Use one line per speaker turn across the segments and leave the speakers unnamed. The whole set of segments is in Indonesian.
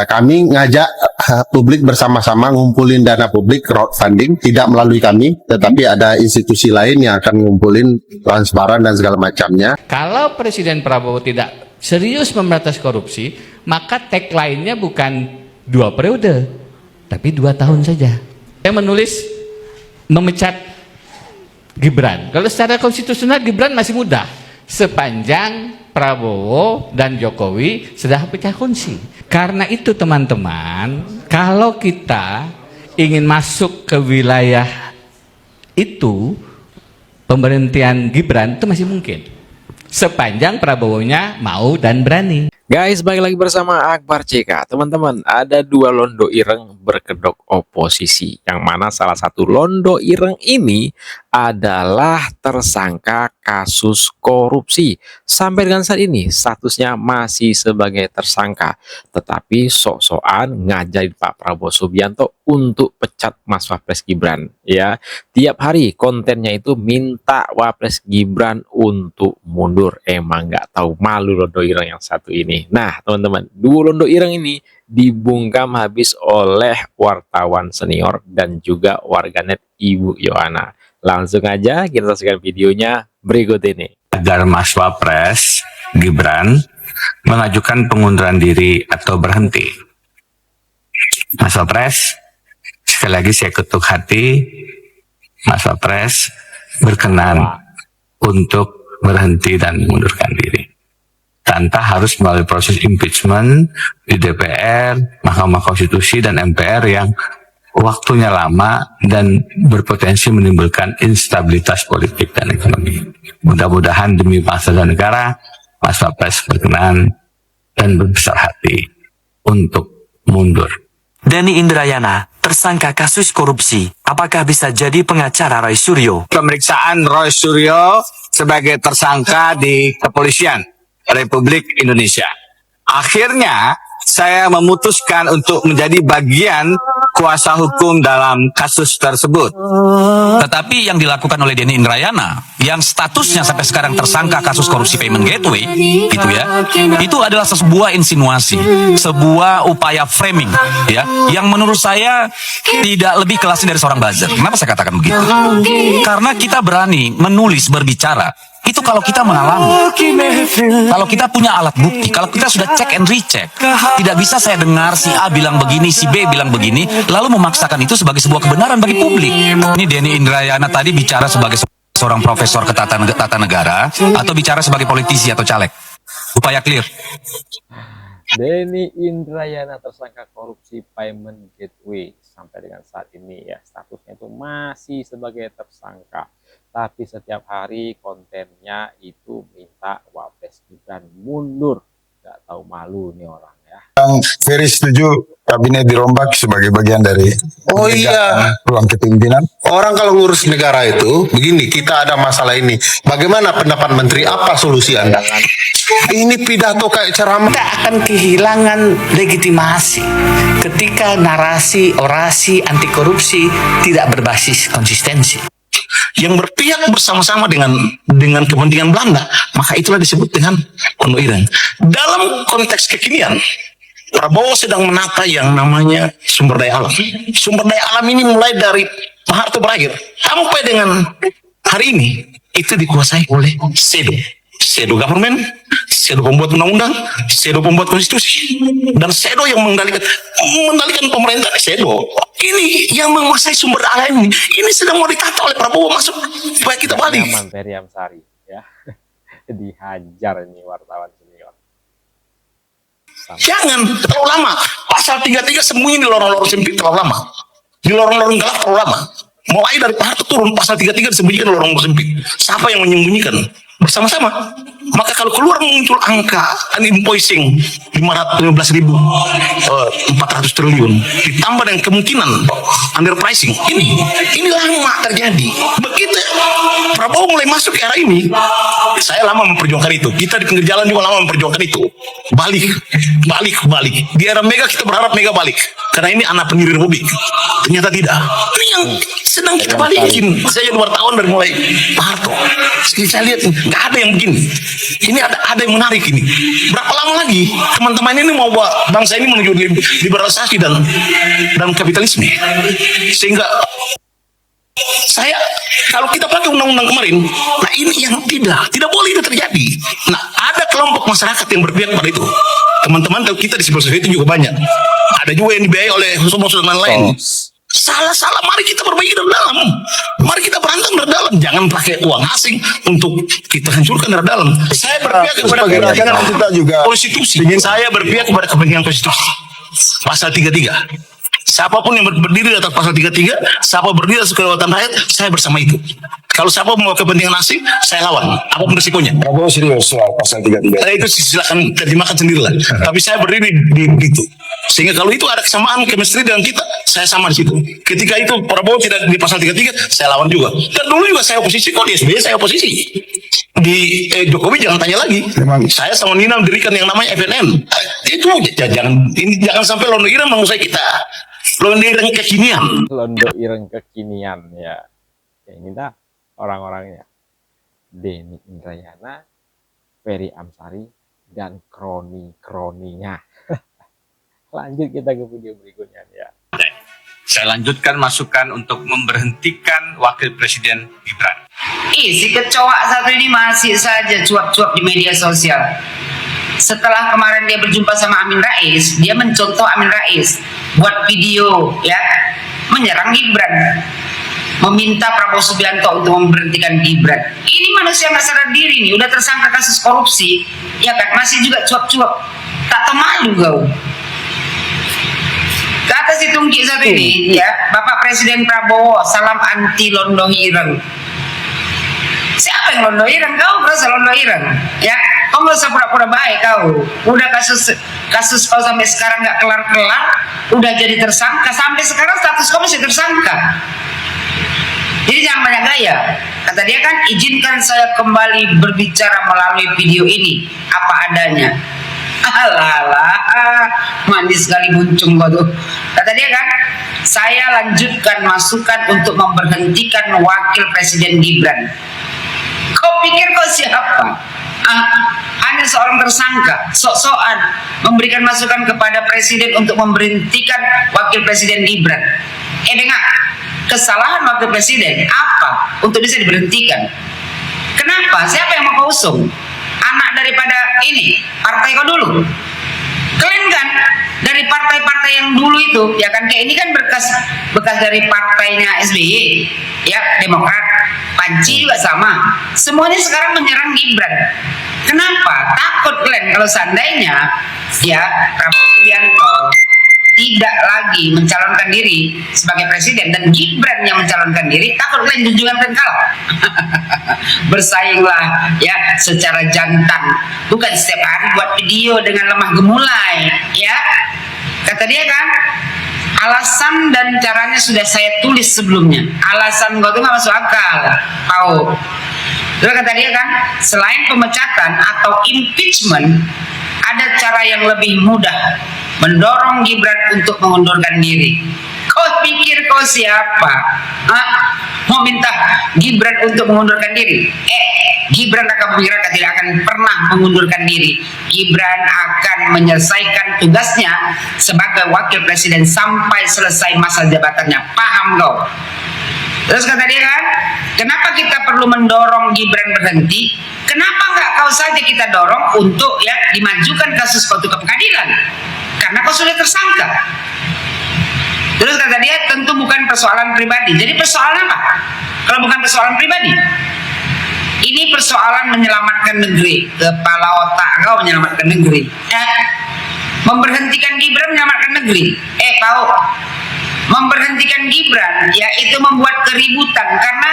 Kami ngajak publik bersama-sama ngumpulin dana publik crowdfunding, tidak melalui kami, tetapi ada institusi lain yang akan ngumpulin transparan dan segala macamnya.
Kalau Presiden Prabowo tidak serius memberantas korupsi, maka tagline-nya bukan 2 periode, tapi 2 tahun saja. Saya menulis memecat Gibran. Kalau secara konstitusional Gibran masih mudah, sepanjang Prabowo dan Jokowi sudah pecah kongsi. Karena itu teman-teman, kalau kita ingin masuk ke wilayah itu, pemberhentian Gibran itu masih mungkin. Sepanjang Prabowo-nya mau dan berani.
Guys, balik lagi bersama Akbar CK. Teman-teman, ada 2 londo ireng berkedok oposisi. Yang mana salah satu londo ireng ini adalah tersangka kasus korupsi. Sampai dengan saat ini statusnya masih sebagai tersangka. Tetapi sok-sokan ngajarin Pak Prabowo Subianto untuk pecat Mas Wapres Gibran. Ya, tiap hari kontennya itu minta Wapres Gibran untuk mundur. Emang nggak tahu malu londo ireng yang satu ini. Nah, teman-teman, 2 londo ireng ini dibungkam habis oleh wartawan senior dan juga warganet Ibu Yohana. Langsung aja kita saksikan videonya berikut ini.
Agar Mas Wapres Gibran mengajukan pengunduran diri atau berhenti. Mas Wapres, sekali lagi saya ketuk hati, Mas Wapres berkenan untuk berhenti dan mengundurkan diri. Tanpa harus melalui proses impeachment di DPR, Mahkamah Konstitusi, dan MPR yang waktunya lama dan berpotensi menimbulkan instabilitas politik dan ekonomi. Mudah-mudahan demi bangsa dan negara, Mas Wapres berkenan dan berbesar hati untuk mundur.
Denny Indrayana, tersangka kasus korupsi, apakah bisa jadi pengacara Roy Suryo?
Pemeriksaan Roy Suryo sebagai tersangka di Kepolisian Republik Indonesia. Akhirnya saya memutuskan untuk menjadi bagian kuasa hukum dalam kasus tersebut.
Tetapi yang dilakukan oleh Denny Indrayana, yang statusnya sampai sekarang tersangka kasus korupsi payment gateway, gitu ya, itu adalah sebuah insinuasi, sebuah upaya framing, ya, yang menurut saya tidak lebih kelasnya dari seorang buzzer. Kenapa saya katakan begitu? Karena kita berani menulis, berbicara. Itu kalau kita mengalami, kalau kita punya alat bukti, kalau kita sudah cek and recheck. Tidak bisa saya dengar si A bilang begini, si B bilang begini, lalu memaksakan itu sebagai sebuah kebenaran bagi publik. Ini Denny Indrayana tadi bicara sebagai seorang profesor tata negara, atau bicara sebagai politisi atau caleg. Upaya clear.
Denny Indrayana tersangka korupsi payment gateway. Sampai dengan saat ini ya, statusnya itu masih sebagai tersangka. Tapi setiap hari kontennya itu minta Wapres Gibran mundur. Gak tahu malu nih orang ya.
Yang very setuju kabinet dirombak sebagai bagian dari ruang kepemimpinan.
Orang kalau ngurus negara itu begini, kita ada masalah ini. Bagaimana pendapat Menteri? Apa solusi Anda? Ini pidato kayak ceramah.
Kita akan kehilangan legitimasi ketika narasi orasi anti korupsi tidak berbasis konsistensi.
Yang berpihak bersama-sama dengan kepentingan Belanda, maka itulah disebut dengan londo ireng. Dalam konteks kekinian, Prabowo sedang menata yang namanya sumber daya alam. Sumber daya alam ini mulai dari Pak Harto berakhir sampai dengan hari ini itu dikuasai oleh Shadow government, shadow pembuat undang-undang, shadow pembuat konstitusi, dan shadow yang mengendalikan pemerintah. Shadow ini yang menguasai sumber daya ini. Ini sedang mau ditata oleh Prabowo masuk supaya kita balik.
Periam Sari ya. Dihajar nih wartawan senior.
Jangan terlalu lama. Pasal 33 sembunyi di lorong-lorong sempit terlalu lama. Di lorong-lorong gelap terlalu lama. Mulai dari Pak Harto turun pasal 33 disembunyikan di lorong-lorong sempit. Siapa yang menyembunyikan? Bersama-sama. Maka kalau keluar muncul angka invoicing 515.400 triliun ditambah dengan kemungkinan underpricing, ini lama terjadi. Begitu Prabowo mulai masuk ke era ini, saya lama memperjuangkan itu, kita di pinggir jalan juga lama memperjuangkan itu. Balik. Di era Mega kita berharap Mega balik, karena ini anak pendiri Republik. Ternyata tidak. Ini yang sedang kita balikin. Saya jadi wartawan dari mulai Pak Harto. Saya lihat nggak ada yang begini. Ini ada yang menarik ini. Berapa lama lagi teman-teman ini mau bawa bangsa ini menuju liberalisasi dan kapitalisme? Sehingga saya kalau kita pakai undang-undang kemarin, nah ini yang tidak boleh itu terjadi. Nah, ada kelompok masyarakat yang berpihak pada itu. Teman-teman kita di civil society juga banyak. Ada juga yang dibiayai oleh musuh-musuh lain. Salah, mari kita perbaiki dari dalam. Mari kita berantem dari dalam. Jangan pakai uang asing untuk kita hancurkan dari dalam. Saya berpihak kepada
kita juga
konstitusi. Saya berpihak kepada kepentingan konstitusi. Pasal 33. Siapapun yang berdiri di atas pasal 33, siapa berdiri atas kedaulatan rakyat, saya bersama itu. Kalau siapa mau kepentingan asing, saya lawan. Apapun resikonya.
Prabowo serius soal pasal 33.
Itu silakan terjemahkan sendirilah. Tapi saya berdiri di itu. Sehingga kalau itu ada kesamaan chemistry dengan kita, saya sama di situ. Ketika itu Prabowo tidak di pasal 33, saya lawan juga. Dan dulu juga saya oposisi kok di SBY saya oposisi. Di Jokowi jangan tanya lagi. Saya sama Nina mendirikan yang namanya FNN. Itu jangan sampai Londo Ireng menguasai kita. Londo Ireng kekinian.
Londo Ireng kekinian ya. Ini dah orang-orangnya. Denny Indrayana, Ferry Amsari, dan kroni-kroninya. Lanjut kita ke video berikutnya ya.
Saya lanjutkan masukan untuk memberhentikan Wakil Presiden Gibran.
Si kecoak satu ini masih saja cuap-cuap di media sosial. Setelah kemarin dia berjumpa sama Amin Rais, dia mencontoh Amin Rais buat video ya menyerang Gibran, meminta Prabowo Subianto untuk memberhentikan Gibran. Ini manusia nggak sadar diri nih, udah tersangka kasus korupsi, ya kan, masih juga cuap-cuap, tak tahu malu kau. Kata si Tungki satu ini, ya, Bapak Presiden Prabowo, salam anti Londo Ireng. Siapa yang Londo Ireng? Kau merasa Londo Ireng? Ya, kau nggak usah pura-pura baik kau. Udah kasus kau sampai sekarang nggak kelar-kelar, udah jadi tersangka, sampai sekarang status kau masih tersangka. Jadi jangan banyak gaya. Kata dia kan, izinkan saya kembali berbicara melalui video ini apa adanya. Alah, manis sekali muncung kau tuh. Kata dia kan, saya lanjutkan masukan untuk memberhentikan Wakil Presiden Gibran. Kau pikir kau siapa? Hanya seorang tersangka, sok-sokan memberikan masukan kepada Presiden untuk memberhentikan Wakil Presiden Gibran. Dengar, kesalahan Wakil Presiden apa untuk bisa diberhentikan? Kenapa? Siapa yang mau kau usung? Anak daripada ini partai kau dulu. Kalian kan dari partai-partai yang dulu itu, ya kan, kayak ini kan bekas dari partainya SBY, ya, Demokrat, Panci juga sama. Semuanya sekarang menyerang Gibran. Kenapa? Takut kalian kalau seandainya ya Prabowo Subianto tidak lagi mencalonkan diri sebagai presiden dan Gibran yang mencalonkan diri, takut kalian junjungan kalian kalah. Bersainglah ya secara jantan, bukan setiap hari buat video dengan lemah gemulai ya. Kata dia kan, alasan dan caranya sudah saya tulis sebelumnya. Alasan kau tuh gak masuk akal, tahu. Terus kata dia kan, selain pemecatan atau impeachment, ada cara yang lebih mudah, mendorong Gibran untuk mengundurkan diri. Kau pikir kau siapa? Mau minta Gibran untuk mengundurkan diri? Gibran Raka Buming Raka tidak akan pernah mengundurkan diri. Gibran akan menyelesaikan tugasnya sebagai wakil presiden sampai selesai masa jabatannya. Paham kau? Terus kata dia kan, kenapa kita perlu mendorong Gibran berhenti? Kenapa nggak kau saja kita dorong untuk ya dimajukan kasus kau ke pengadilan? Karena kau sudah tersangka. Terus kata dia, tentu bukan persoalan pribadi. Jadi persoalan apa? Kalau bukan persoalan pribadi, ini persoalan menyelamatkan negeri. Kepala otak kau menyelamatkan negeri. Memberhentikan Gibran menyelamatkan negeri. Tahu? Memberhentikan Gibran yaitu membuat keributan karena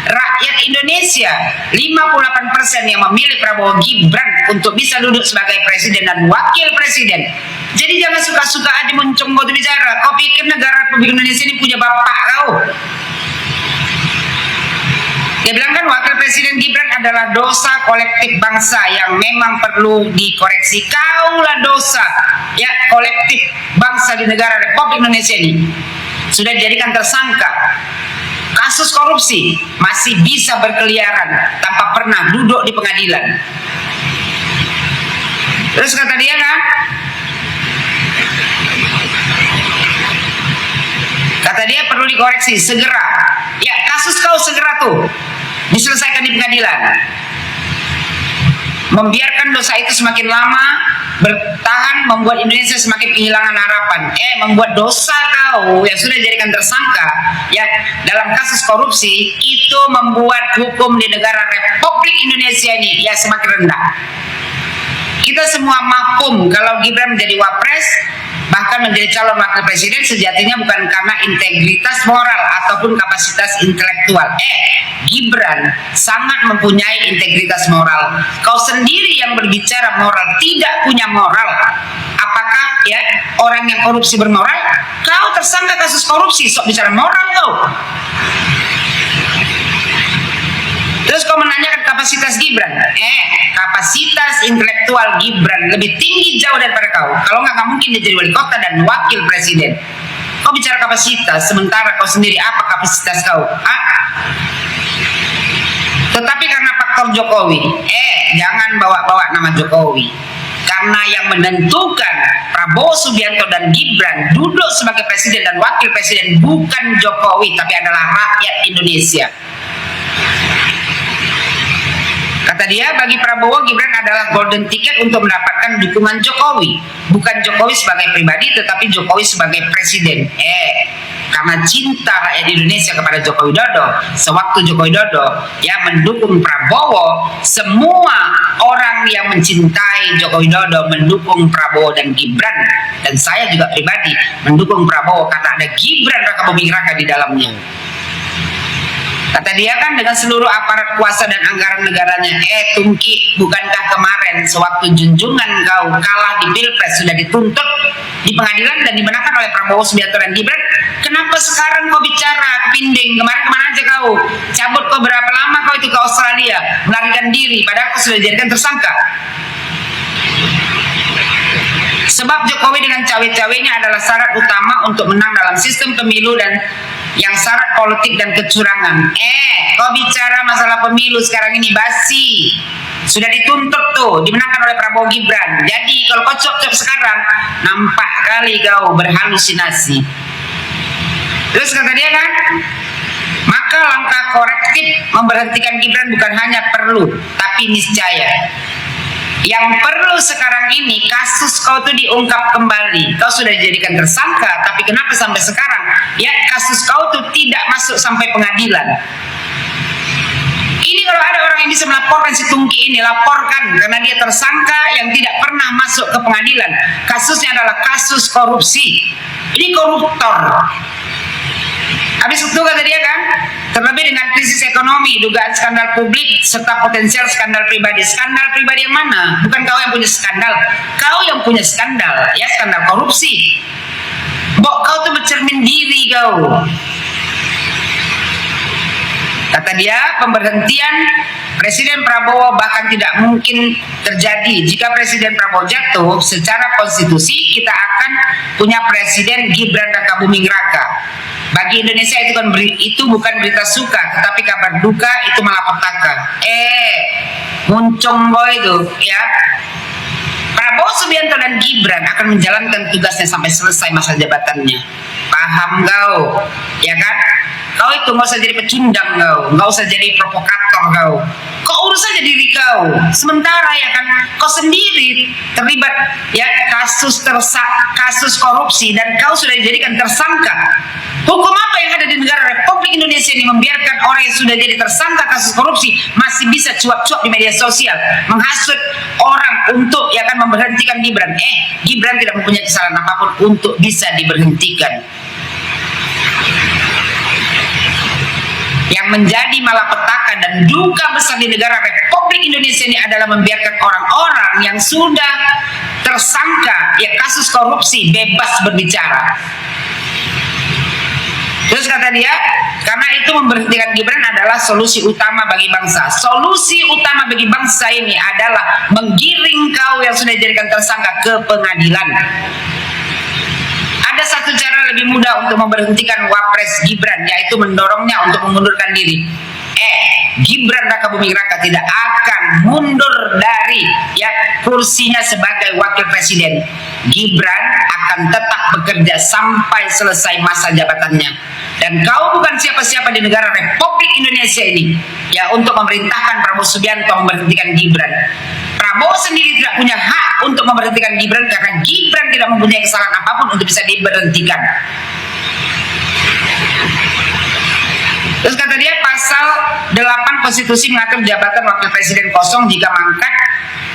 rakyat Indonesia 58% yang memilih Prabowo Gibran untuk bisa duduk sebagai presiden dan wakil presiden. Jadi jangan suka-suka aja muncung kau bicara. Kau pikir negara Republik Indonesia ini punya bapak kau? Dia bilang kan Wakil Presiden Gibran adalah dosa kolektif bangsa yang memang perlu dikoreksi. Kaulah dosa ya kolektif bangsa di negara Republik Indonesia ini. Sudah dijadikan tersangka. Kasus korupsi masih bisa berkeliaran tanpa pernah duduk di pengadilan. Terus kata dia kan, kata dia perlu dikoreksi segera. Ya kasus kau segera tuh diselesaikan di pengadilan. Membiarkan dosa itu semakin lama bertahan membuat Indonesia semakin kehilangan harapan. Membuat dosa kau yang sudah dijadikan tersangka ya dalam kasus korupsi itu membuat hukum di negara Republik Indonesia ini ya semakin rendah. Kita semua mafhum kalau Gibran menjadi wapres bahkan menjadi calon wakil presiden sejatinya bukan karena integritas moral ataupun kapasitas intelektual. Gibran sangat mempunyai integritas moral. Kau sendiri yang berbicara moral tidak punya moral. Apakah ya orang yang korupsi bermoral? Kau tersangka kasus korupsi, sok bicara moral kau. Terus kau menanyakan kapasitas Gibran. Kapasitas intelektual Gibran lebih tinggi jauh daripada kau. Kalau nggak mungkin dia jadi wali kota dan wakil presiden. Kau bicara kapasitas, sementara kau sendiri apa kapasitas kau? Tetapi karena faktor Jokowi, jangan bawa-bawa nama Jokowi. Karena yang menentukan Prabowo Subianto dan Gibran duduk sebagai presiden dan wakil presiden bukan Jokowi, tapi adalah rakyat Indonesia. Kata dia, bagi Prabowo, Gibran adalah golden ticket untuk mendapatkan dukungan Jokowi. Bukan Jokowi sebagai pribadi, tetapi Jokowi sebagai presiden. Karena cinta rakyat Indonesia kepada Joko Widodo, sewaktu Joko Widodo yang mendukung Prabowo, semua orang yang mencintai Joko Widodo mendukung Prabowo dan Gibran. Dan saya juga pribadi mendukung Prabowo karena ada Gibran Raka Buming Raka di dalamnya. Kata dia kan dengan seluruh aparat kuasa dan anggaran negaranya. Tungki, bukankah kemarin sewaktu junjungan kau kalah di Pilpres sudah dituntut di pengadilan dan dimenangkan oleh Prabowo Subianto dan Gibran? Kenapa sekarang kau bicara kepinding? Kemarin kemana aja kau? Cabut kau berapa lama kau itu ke Australia? Melarikan diri padahal kau sudah dijadikan tersangka. Sebab Jokowi dengan cawe-cawenya adalah syarat utama untuk menang dalam sistem pemilu dan yang syarat politik dan kecurangan. Kau bicara masalah pemilu sekarang ini basi. Sudah dituntut tuh, dimenangkan oleh Prabowo Gibran. Jadi kalau kau cocok sekarang, nampak kali kau berhalusinasi. Terus kata dia kan, maka langkah korektif memberhentikan Gibran bukan hanya perlu, tapi niscaya. Yang perlu sekarang ini kasus kau tuh diungkap kembali. Kau sudah dijadikan tersangka, tapi kenapa sampai sekarang ya kasus kau tuh tidak masuk sampai pengadilan? Ini kalau ada orang yang bisa melaporkan si Tungki ini, laporkan karena dia tersangka yang tidak pernah masuk ke pengadilan. Kasusnya adalah kasus korupsi. Ini koruptor. Habis itu kata dia kan, terlebih dengan krisis ekonomi, dugaan skandal publik, serta potensial skandal pribadi. Skandal pribadi yang mana? Bukan kau yang punya skandal, kau yang punya skandal, ya skandal korupsi. Kau tuh bercermin diri kau. Kata dia, pemberhentian Presiden Prabowo bahkan tidak mungkin terjadi. Jika Presiden Prabowo jatuh, secara konstitusi kita akan punya Presiden Gibran Raka Buming Raka. Bagi Indonesia itu bukan berita suka, tetapi kabar duka, itu malapetaka. Muncung boy itu, ya. Prabowo Subianto dan Gibran akan menjalankan tugasnya sampai selesai masa jabatannya. Paham kau, ya kan? Kau itu nggak usah jadi pecundang kau, nggak usah jadi provokator kau. Kau urus saja diri kau. Sementara ya kan, kau sendiri terlibat ya kasus korupsi dan kau sudah dijadikan tersangka. Hukum apa yang ada di negara Republik Indonesia ini membiarkan orang yang sudah jadi tersangka kasus korupsi masih bisa cuap-cuap di media sosial, menghasut orang untuk ya kan memberhentikan Gibran? Gibran tidak mempunyai kesalahan apapun untuk bisa diberhentikan. Yang menjadi malapetaka dan duka besar di negara Republik Indonesia ini adalah membiarkan orang-orang yang sudah tersangka ya kasus korupsi bebas berbicara. Terus kata dia, karena itu memberhentikan Gibran adalah solusi utama bagi bangsa. Solusi utama bagi bangsa ini adalah menggiring kau yang sudah dijadikan tersangka ke pengadilan. Ada satu cara lebih mudah untuk memberhentikan Wapres Gibran, yaitu mendorongnya untuk mengundurkan diri. Gibran Raka Buming Raka tidak akan mundur dari kursinya sebagai wakil presiden. Gibran akan tetap bekerja sampai selesai masa jabatannya. Dan kau bukan siapa-siapa di negara Republik Indonesia ini untuk memerintahkan Prabowo Subianto memberhentikan Gibran. Prabowo sendiri tidak punya hak untuk memberhentikan Gibran karena Gibran tidak mempunyai kesalahan apapun untuk bisa diberhentikan. Terus kata dia, pasal 8 konstitusi mengatur jabatan wakil presiden kosong jika mangkat,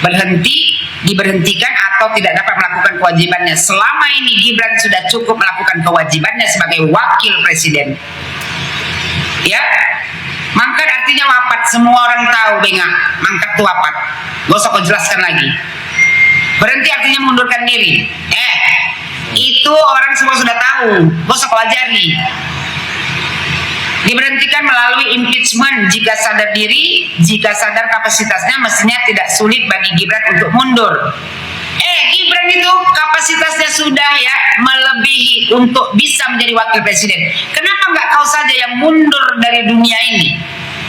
berhenti, diberhentikan atau tidak dapat melakukan kewajibannya. Selama ini Gibran sudah cukup melakukan kewajibannya sebagai wakil presiden. Ya, mangkat artinya wapat, semua orang tahu benga, mangkat itu wapat. Gak usah kau jelaskan lagi. Berhenti artinya mengundurkan diri. Itu orang semua sudah tahu, gak usah kau ajari. Diberhentikan melalui impeachment jika sadar diri, jika sadar kapasitasnya mestinya tidak sulit bagi Gibran untuk mundur. Gibran itu kapasitasnya sudah melebihi untuk bisa menjadi wakil presiden. Kenapa nggak kau saja yang mundur dari dunia ini?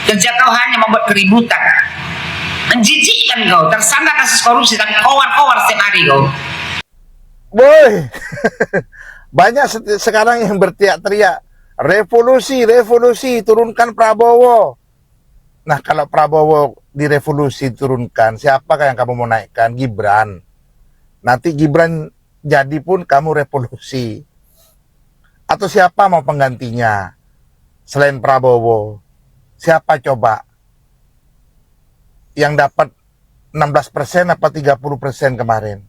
Kerja kau hanya membuat keributan. Menjijikkan kau, tersangka kasus korupsi tapi kowar-kowar setiap hari kau.
Boy, banyak sekarang yang berteriak-teriak. Revolusi, revolusi, turunkan Prabowo. Nah, kalau Prabowo direvolusi turunkan, siapakah yang kamu mau naikkan? Gibran. Nanti Gibran jadi pun kamu revolusi. Atau siapa mau penggantinya? Selain Prabowo. Siapa coba? Yang dapat 16% apa 30% kemarin?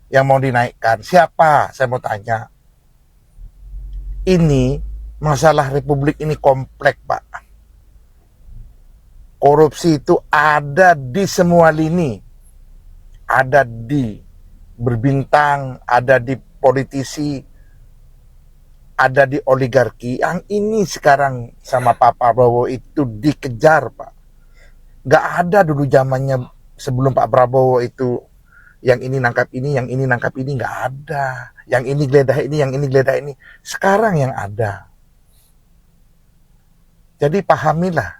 Yang mau dinaikkan. Siapa? Saya mau tanya. Ini masalah republik ini kompleks, Pak. Korupsi itu ada di semua lini. Ada di berbintang, ada di politisi, ada di oligarki. Yang ini sekarang sama Pak Prabowo itu dikejar, Pak. Gak ada dulu zamannya sebelum Pak Prabowo itu yang ini nangkap ini, yang ini nangkap ini, gak ada. Yang ini geledah ini, yang ini geledah ini. Sekarang yang ada. Jadi pahamilah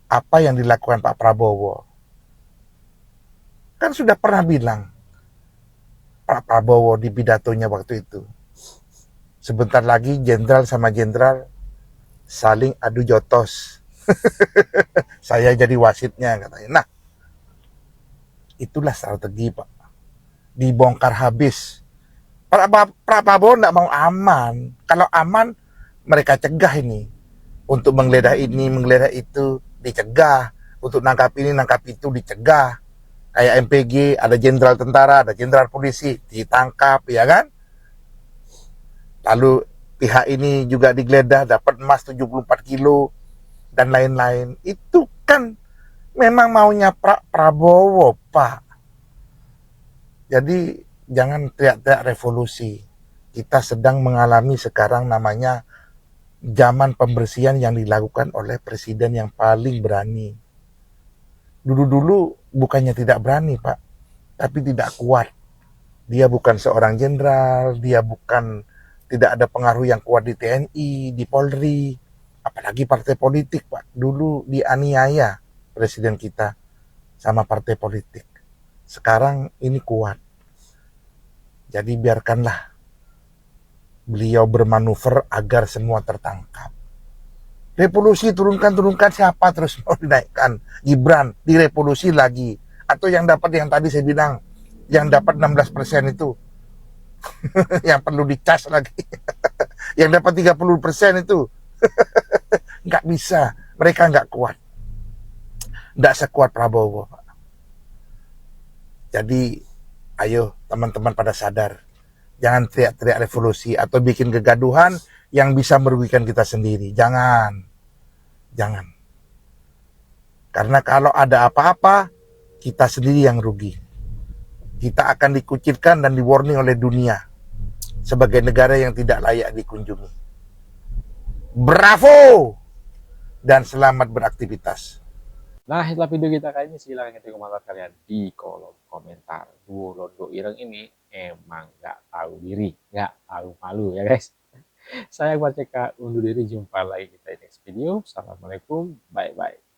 apa yang dilakukan Pak Prabowo. Kan sudah pernah bilang Pak Prabowo di pidatonya waktu itu. Sebentar lagi jenderal sama jenderal saling adu jotos. Saya jadi wasitnya katanya. Nah, itulah strategi, Pak. Dibongkar habis. Pak Prabowo tidak mau aman. Kalau aman mereka cegah ini. Untuk menggeledah ini, menggeledah itu, dicegah. Untuk nangkap ini, nangkap itu, dicegah. Kayak MPG, ada jenderal tentara, ada jenderal polisi, ditangkap, ya kan? Lalu pihak ini juga digeledah, dapat emas 74 kilo, dan lain-lain. Itu kan memang maunya Prabowo, Pak. Jadi, jangan teriak-teriak revolusi. Kita sedang mengalami sekarang namanya zaman pembersihan yang dilakukan oleh presiden yang paling berani. Dulu-dulu bukannya tidak berani, Pak, tapi tidak kuat. Dia bukan seorang jenderal, dia bukan, tidak ada pengaruh yang kuat di TNI, di Polri, apalagi partai politik, Pak. Dulu dianiaya presiden kita sama partai politik. Sekarang ini kuat. Jadi biarkanlah beliau bermanuver agar semua tertangkap. Revolusi turunkan siapa terus mau dinaikkan? Gibran direvolusi lagi. Atau yang dapat yang tadi saya bilang, yang dapat 16% itu. Yang perlu dicas lagi. Yang dapat 30% itu. Nggak bisa. Mereka nggak kuat. Nggak sekuat Prabowo, Pak. Jadi, ayo teman-teman pada sadar. Jangan teriak-teriak revolusi atau bikin kegaduhan yang bisa merugikan kita sendiri. Jangan. Karena kalau ada apa-apa, kita sendiri yang rugi. Kita akan dikucilkan dan di-warning oleh dunia sebagai negara yang tidak layak dikunjungi. Bravo dan selamat beraktivitas.
Nah, itulah video kita kali ini. Silahkan ketik komentar kalian di kolom komentar. Duo Londo Ireng ini emang nggak tahu diri, nggak tahu malu ya guys. Saya Akbar CK undur diri, jumpa lagi kita di next video. Assalamualaikum, bye-bye.